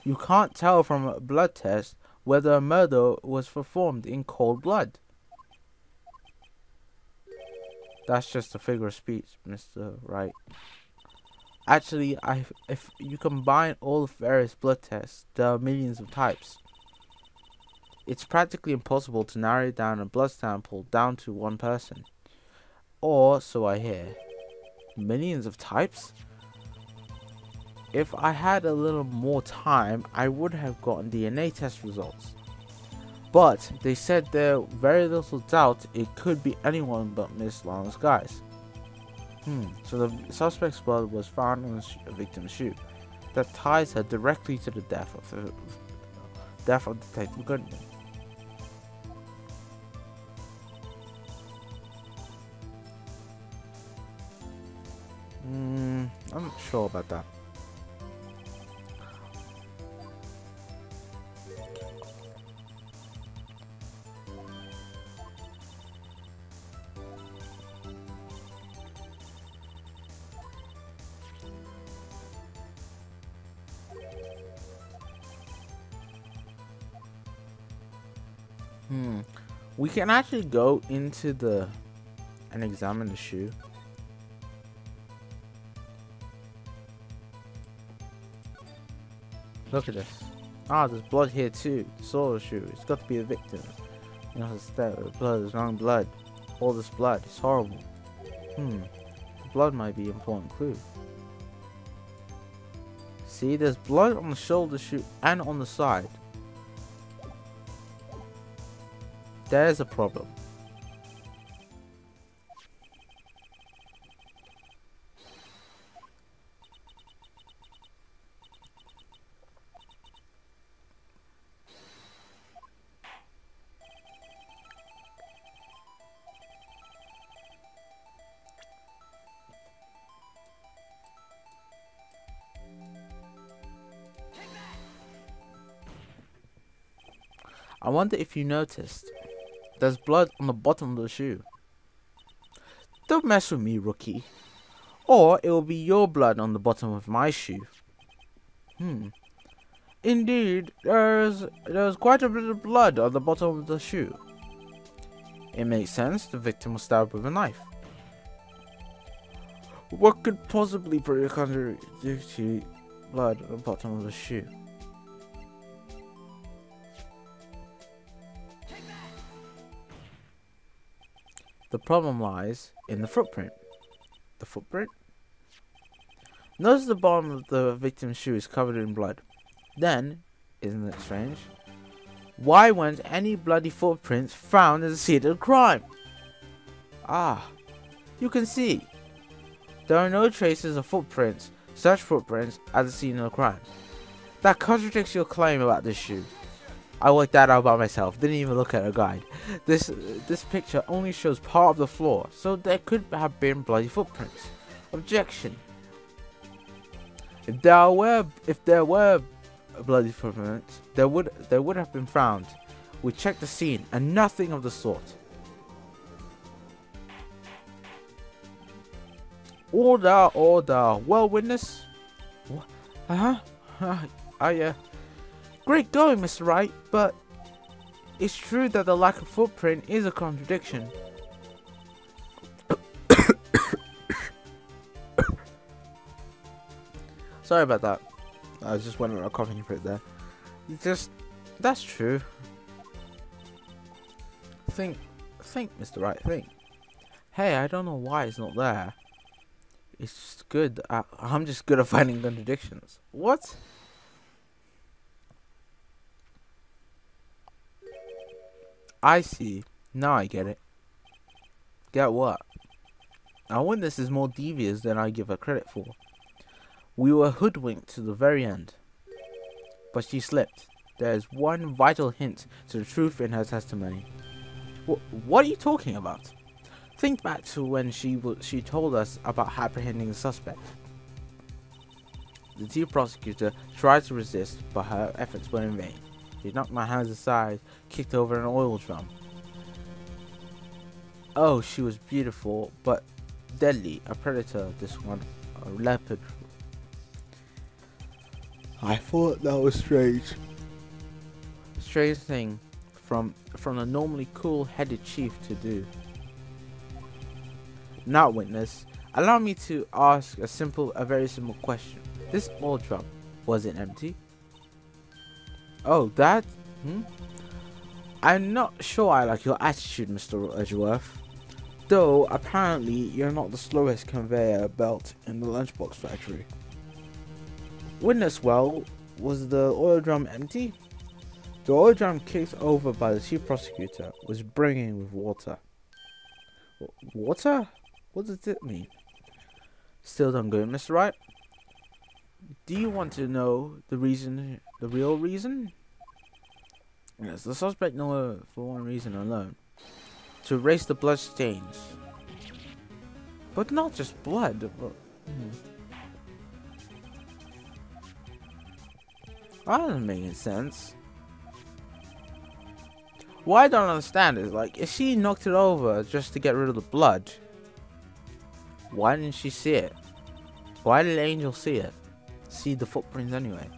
you can't tell from a blood test whether a murder was performed in cold blood. That's just a figure of speech, Mr. Wright. Actually, if you combine all the various blood tests, there are millions of types. It's practically impossible to narrow down a blood sample down to one person. Or, so I hear. Millions of types? If I had a little more time, I would have gotten DNA test results. But they said there very little doubt it could be anyone but Miss Lana's guys. So the suspect's blood was found on the victim's shoe. That ties her directly to the death of Detective Goodman. I'm not sure about that. We can actually go into and examine the shoe. Look at this. Ah, there's blood here too. The sole of the shoe. It's got to be the victim. You know, the blood is wrong blood. All this blood. It's horrible. The blood might be an important clue. See, there's blood on the shoulder shoe and on the side. There's a problem. I wonder if you noticed. There's blood on the bottom of the shoe. Don't mess with me, rookie. Or it will be your blood on the bottom of my shoe. Indeed, there's quite a bit of blood on the bottom of the shoe. It makes sense. The victim was stabbed with a knife. What could possibly be a contradictory blood at the bottom of the shoe? The problem lies in the footprint. The footprint? Notice the bottom of the victim's shoe is covered in blood. Then, isn't it strange? Why weren't any bloody footprints found at the scene of the crime? Ah, you can see. There are no traces of footprints, such footprints, at the scene of the crime. That contradicts your claim about this shoe. I worked that out by myself, didn't even look at a guide. This picture only shows part of the floor, so there could have been bloody footprints. Objection. If there were bloody footprints, they would have been found. We checked the scene and nothing of the sort. Order, order. Well, witness. Great going, Mr. Wright, but it's true that the lack of footprint is a contradiction. Sorry about that. I just went on a coughing fit there. That's true. Think, Mr. Wright, think. Hey, I don't know why it's not there. It's just good. I'm just good at finding contradictions. What? I see. Now I get it. Get what? Our witness is more devious than I give her credit for. We were hoodwinked to the very end. But she slipped. There is one vital hint to the truth in her testimony. What are you talking about? Think back to when she told us about apprehending the suspect. The chief prosecutor tried to resist, but her efforts were in vain. She knocked my hands aside, kicked over an oil drum. Oh, she was beautiful, but deadly. A predator, this one. A leopard. I thought that was strange. Strange thing from a normally cool-headed chief to do. Now, witness, allow me to ask a very simple question. This oil drum, was it empty? Oh, that? I'm not sure I like your attitude, Mr. Edgeworth. Though, apparently, you're not the slowest conveyor belt in the lunchbox factory. Witness, well, was the oil drum empty? The oil drum kicked over by the chief prosecutor was brimming with water. Water? What does it mean? Still don't go, Mr. Wright. Do you want to know the reason, the real reason? Yes, the suspect knew her for one reason alone. To erase the blood stains. But not just blood. But, That doesn't make any sense. What I don't understand is, like, if she knocked it over just to get rid of the blood, why didn't she see it? Why did Angel see it? See the footprints anyway.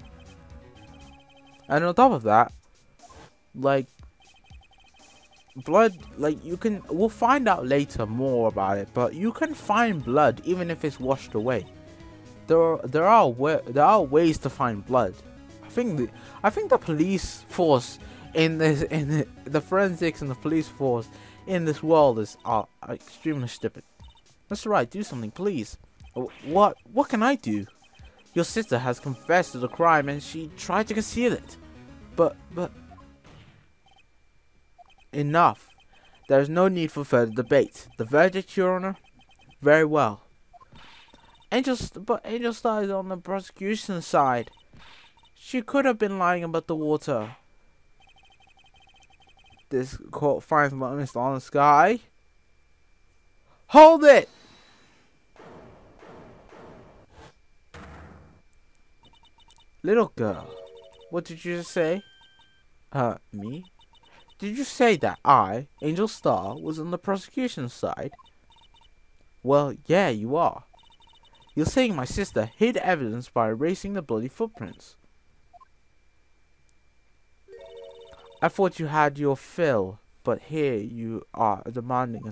And on top of that, like, blood, like, we'll find out later more about it, but you can find blood even if it's washed away. There are ways to find blood. I think the police force the forensics and the police force in this world are extremely stupid. Mr. Wright, do something, please. What can I do? Your sister has confessed to the crime and she tried to conceal it. But enough. There is no need for further debate. The verdict, Your Honor? Very well. Angel started on the prosecution's side. She could have been lying about the water. This court finds Mr. on the sky. Hold it! Little girl, what did you just say? Me? Did you say that I, Angel Star, was on the prosecution's side? Well, yeah, you are. You're saying my sister hid evidence by erasing the bloody footprints. I thought you had your fill, but here you are demanding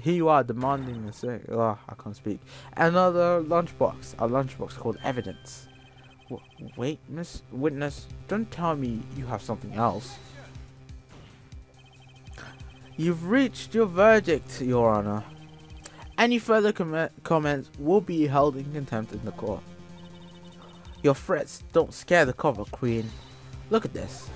Here you are demanding the same. Oh, I can't speak. Another lunchbox. A lunchbox called evidence. Wait, Miss Witness, don't tell me you have something else. You've reached your verdict, Your Honor. Any further comments will be held in contempt in the court. Your threats don't scare the cover, Queen. Look at this.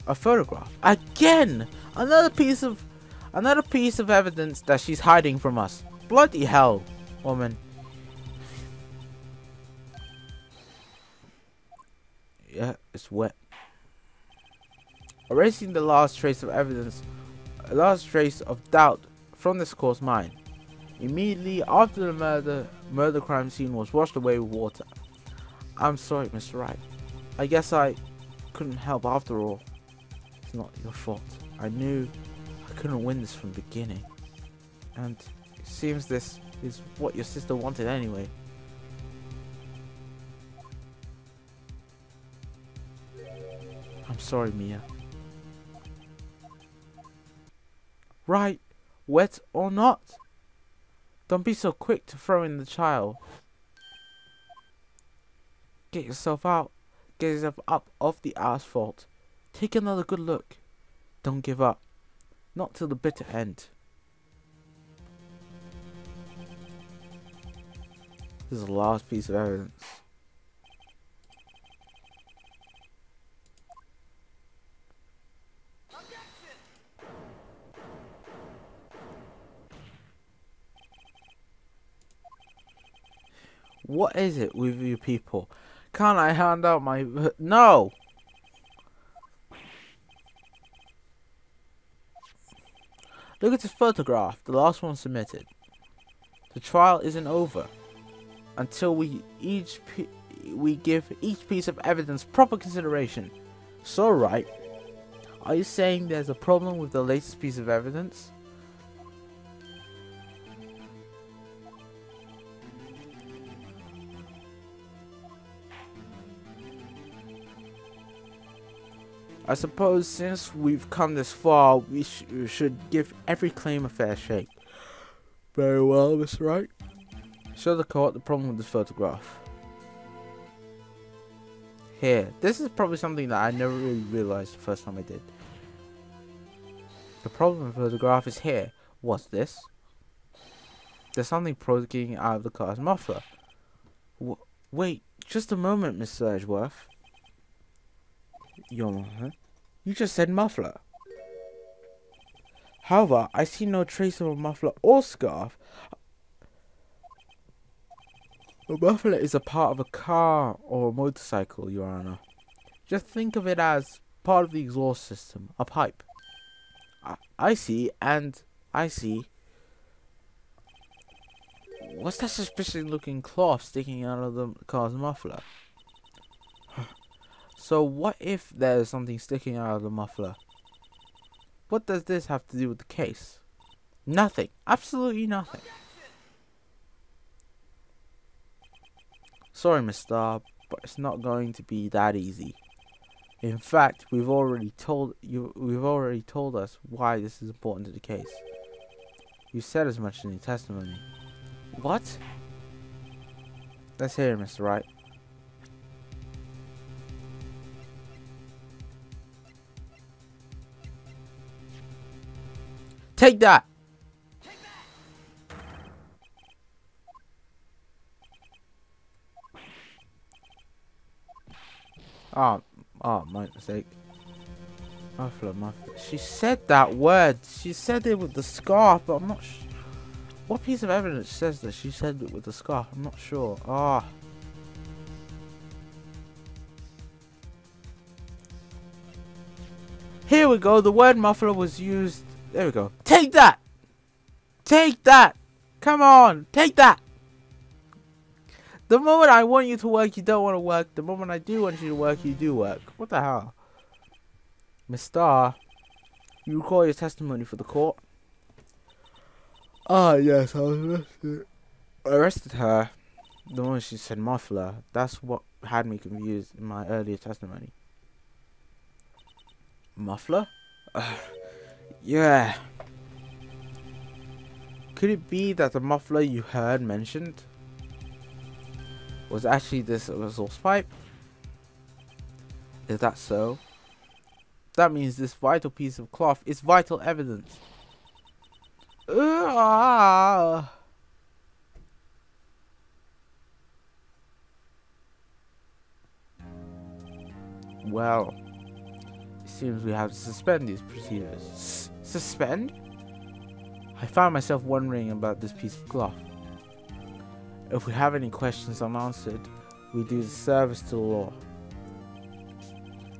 A photograph. Again! Another piece of evidence that she's hiding from us. Bloody hell, woman. Yeah, it's wet. Erasing the last trace of evidence, a last trace of doubt from this court's mind. Immediately after the murder crime scene was washed away with water. I'm sorry, Mr. Wright. I guess I couldn't help after all. It's not your fault. I knew I couldn't win this from the beginning. And it seems this is what your sister wanted anyway. I'm sorry, Mia. Right, wet or not? Don't be so quick to throw in the child. Get yourself out. Get yourself up off the asphalt. Take another good look. Don't give up. Not till the bitter end. This is the last piece of evidence. What is it with you people? Can't I hand out my... No! Look at this photograph, the last one submitted. The trial isn't over until we give each piece of evidence proper consideration. So, right, are you saying there's a problem with the latest piece of evidence? I suppose since we've come this far, we should give every claim a fair shake. Very well, Mr. Wright. Show the court the problem with this photograph. Here, this is probably something that I never really realized the first time I did. The problem with the photograph is here. What's this? There's something poking out of the car's muffler. Wait, just a moment, Mr. Edgeworth. You just said muffler. However, I see no trace of a muffler or scarf. A muffler is a part of a car or a motorcycle, Your Honor. Just think of it as part of the exhaust system, a pipe. I see, and I see. What's that suspicious looking cloth sticking out of the car's muffler? So what if there's something sticking out of the muffler? What does this have to do with the case? Nothing. Absolutely nothing. Sorry, Miss Starr, but it's not going to be that easy. In fact, we've already told us why this is important to the case. You said as much in your testimony. What? Let's hear it, Mr. Wright. Take that! Oh, my mistake. Muffler. She said that word. She said it with the scarf, but I'm not sure. What piece of evidence says that she said it with the scarf? I'm not sure. Here we go. The word muffler was used. There we go. Take that! Take that! Come on! Take that! The moment I want you to work, you don't want to work. The moment I do want you to work, you do work. What the hell? Miss Starr, you recall your testimony for the court? Ah, yes, I was arrested. I arrested her the moment she said muffler. That's what had me confused in my earlier testimony. Muffler? Yeah. Could it be that the muffler you heard mentioned was actually this exhaust pipe? Is that so? That means this vital piece of cloth is vital evidence. Ah. Well, it seems we have to suspend these procedures. Suspend? I found myself wondering about this piece of cloth. If we have any questions unanswered, we do the service to the law.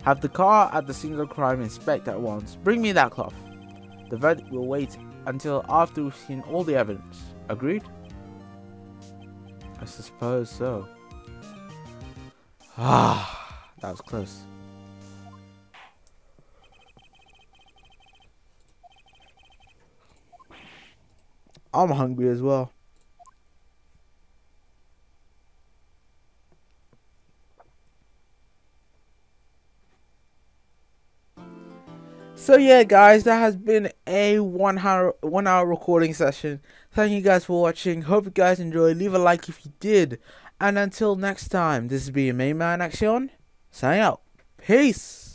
Have the car at the scene of the crime inspect at once. Bring me that cloth. The verdict will wait until after we've seen all the evidence. Agreed? I suppose so. Ah, that was close. I'm hungry as well. So yeah, guys, that has been a one hour recording session. Thank you guys for watching. Hope you guys enjoyed. Leave a like if you did. And until next time, this has been your main man Action. Signing out. Peace.